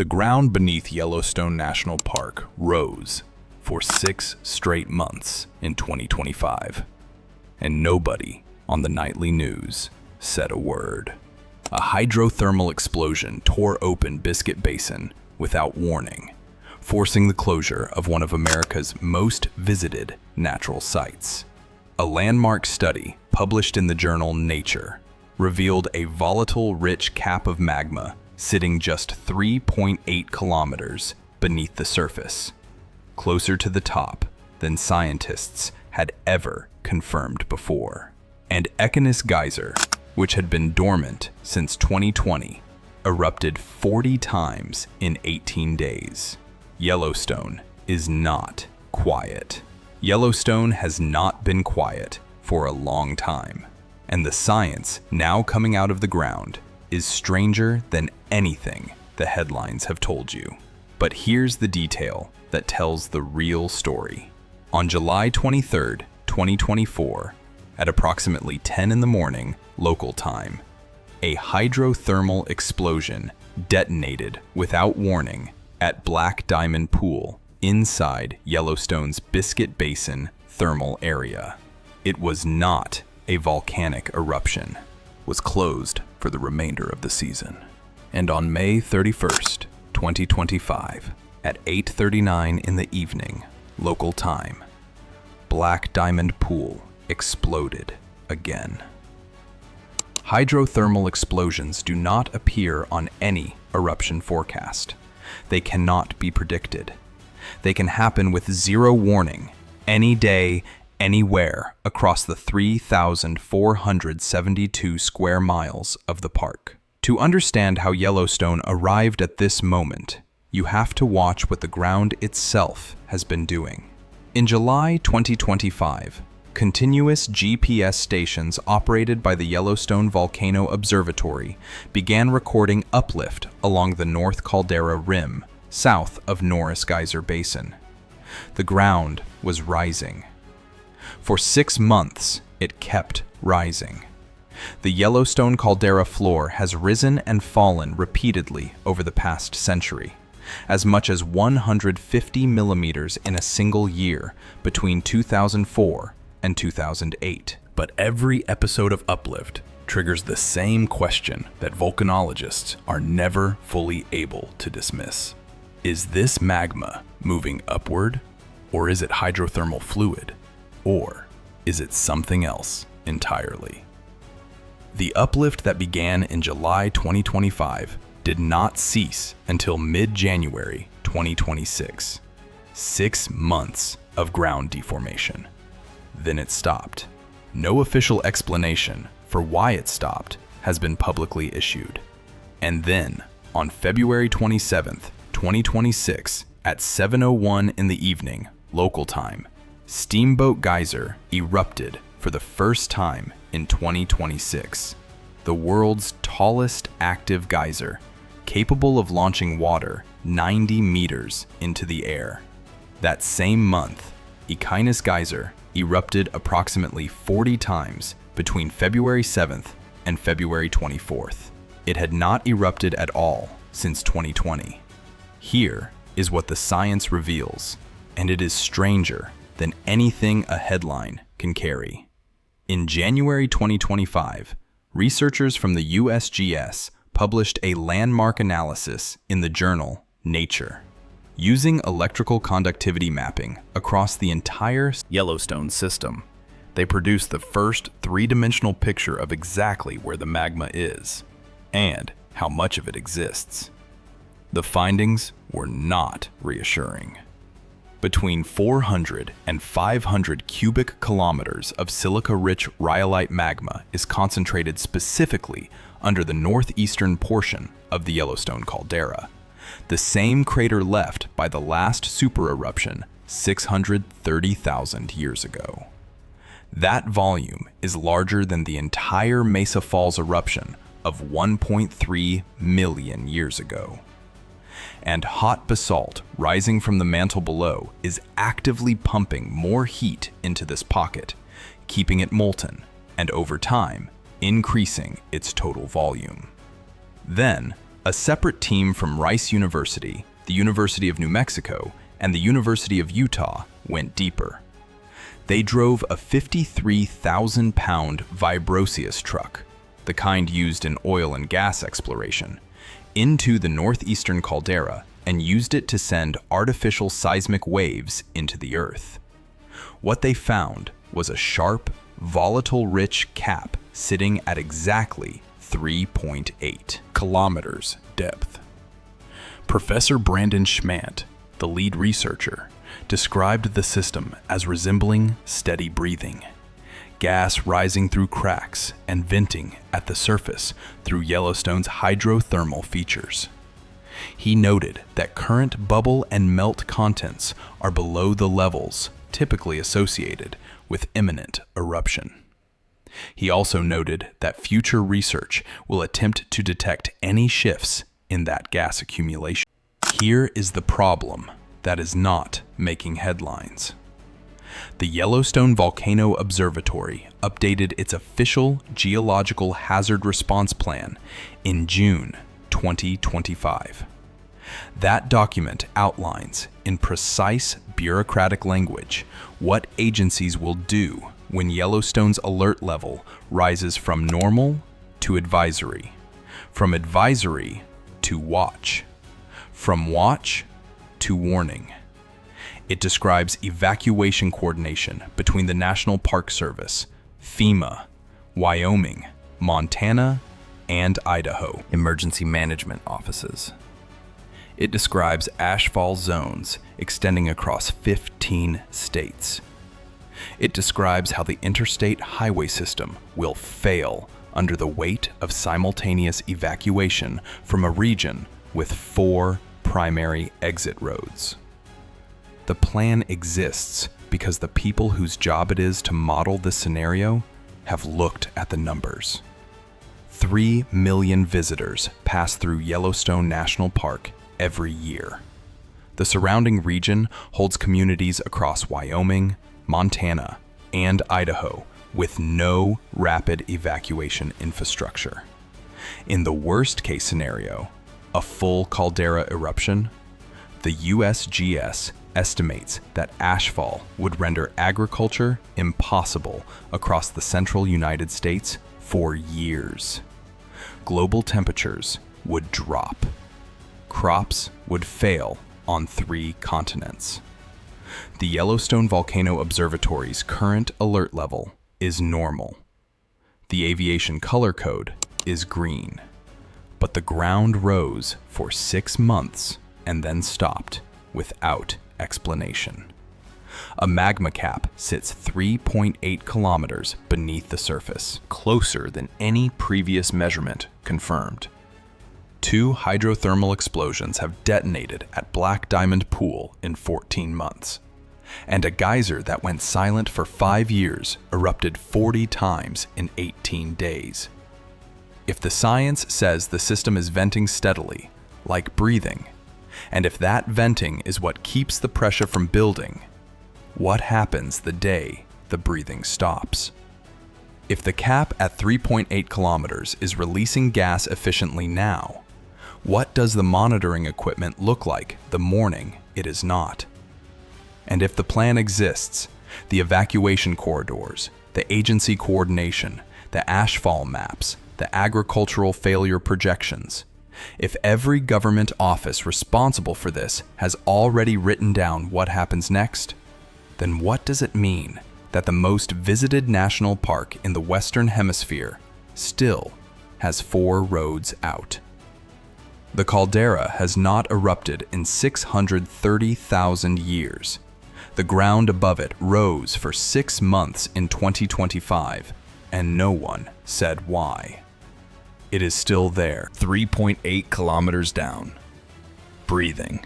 The ground beneath Yellowstone National Park rose for 6 straight months in 2025, and nobody on the nightly news said a word. A hydrothermal explosion tore open Biscuit Basin without warning, forcing the closure of one of America's most visited natural sites. A landmark study published in the journal Nature revealed a volatile-rich cap of magma sitting just 3.8 kilometers beneath the surface, closer to the top than scientists had ever confirmed before. And Evacuation geyser, which had been dormant since 2020, erupted 40 times in 18 days. Yellowstone is not quiet. Yellowstone has not been quiet for a long time, and the science now coming out of the ground is stranger than anything the headlines have told you. But here's the detail that tells the real story. On July 23, 2024, at approximately 10 in the morning local time, a hydrothermal explosion detonated without warning at Black Diamond Pool inside Yellowstone's Biscuit Basin thermal area. It was not a volcanic eruption, was closed for the remainder of the season. And on May 31st, 2025, at 8:39 in the evening local time, Black Diamond Pool exploded again. Hydrothermal explosions do not appear on any eruption forecast. They cannot be predicted. They can happen with zero warning, any day, anywhere across the 3,472 square miles of the park. To understand how Yellowstone arrived at this moment, you have to watch what the ground itself has been doing. In July 2025, continuous GPS stations operated by the Yellowstone Volcano Observatory began recording uplift along the North Caldera Rim, south of Norris Geyser Basin. The ground was rising. For 6 months, it kept rising. The Yellowstone caldera floor has risen and fallen repeatedly over the past century, as much as 150 millimeters in a single year between 2004 and 2008. But every episode of Uplift triggers the same question that volcanologists are never fully able to dismiss. Is this magma moving upward, or is it hydrothermal fluid, or is it something else entirely? The uplift that began in July 2025 did not cease until mid-January 2026. 6 months of ground deformation. Then it stopped. No official explanation for why it stopped has been publicly issued. And then, on February 27th, 2026, at 7:01 in the evening, local time, Steamboat Geyser erupted for the first time in 2026. The world's tallest active geyser, capable of launching water 90 meters into the air. That same month, Evacuation Geyser erupted approximately 40 times between February 7th and February 24th. It had not erupted at all since 2020. Here is what the science reveals, and it is stranger than anything a headline can carry. In January 2025, researchers from the USGS published a landmark analysis in the journal Nature. Using electrical conductivity mapping across the entire Yellowstone system, they produced the first 3-dimensional picture of exactly where the magma is and how much of it exists. The findings were not reassuring. Between 400 and 500 cubic kilometers of silica-rich rhyolite magma is concentrated specifically under the northeastern portion of the Yellowstone caldera, the same crater left by the last supereruption 630,000 years ago. That volume is larger than the entire Mesa Falls eruption of 1.3 million years ago. And hot basalt rising from the mantle below is actively pumping more heat into this pocket, keeping it molten, and over time, increasing its total volume. Then, A separate team from Rice University, the University of New Mexico, and the University of Utah went deeper. They drove a 53,000-pound Vibrosius truck, the kind used in oil and gas exploration, into the northeastern caldera and used it to send artificial seismic waves into the Earth. What they found was a sharp, volatile-rich cap sitting at exactly 3.8 kilometers depth. Professor Brandon Schmant, the lead researcher, described the system as resembling steady breathing, gas rising through cracks and venting at the surface through Yellowstone's hydrothermal features. He noted that current bubble and melt contents are below the levels typically associated with imminent eruption. He also noted that future research will attempt to detect any shifts in that gas accumulation. Here is the problem that is not making headlines. The Yellowstone Volcano Observatory updated its official geological hazard response plan in June 2025. That document outlines, in precise bureaucratic language, what agencies will do when Yellowstone's alert level rises from normal to advisory, from advisory to watch, from watch to warning. It describes evacuation coordination between the National Park Service, FEMA, Wyoming, Montana, and Idaho emergency management offices. It describes ashfall zones extending across 15 states. It describes how the interstate highway system will fail under the weight of simultaneous evacuation from a region with 4 primary exit roads. The plan exists because the people whose job it is to model this scenario have looked at the numbers. 3 million visitors pass through Yellowstone National Park every year. The surrounding region holds communities across Wyoming, Montana, and Idaho with no rapid evacuation infrastructure. In the worst-case scenario, a full caldera eruption, the USGS estimates that ashfall would render agriculture impossible across the central United States for years. Global temperatures would drop. Crops would fail on 3 continents. The Yellowstone Volcano Observatory's current alert level is normal. The aviation color code is green. But the ground rose for 6 months and then stopped without explanation. A magma cap sits 3.8 kilometers beneath the surface, closer than any previous measurement confirmed. 2 hydrothermal explosions have detonated at Black Diamond Pool in 14 months. And a geyser that went silent for 5 years erupted 40 times in 18 days. If the science says the system is venting steadily, like breathing, and if that venting is what keeps the pressure from building, what happens the day the breathing stops? If the cap at 3.8 kilometers is releasing gas efficiently now, what does the monitoring equipment look like the morning it is not? And if the plan exists, the evacuation corridors, the agency coordination, the ashfall maps, the agricultural failure projections, if every government office responsible for this has already written down what happens next, then what does it mean that the most visited national park in the Western Hemisphere still has 4 roads out? The caldera has not erupted in 630,000 years. The ground above it rose for 6 months in 2025, and no one said why. It is still there, 3.8 kilometers down, breathing.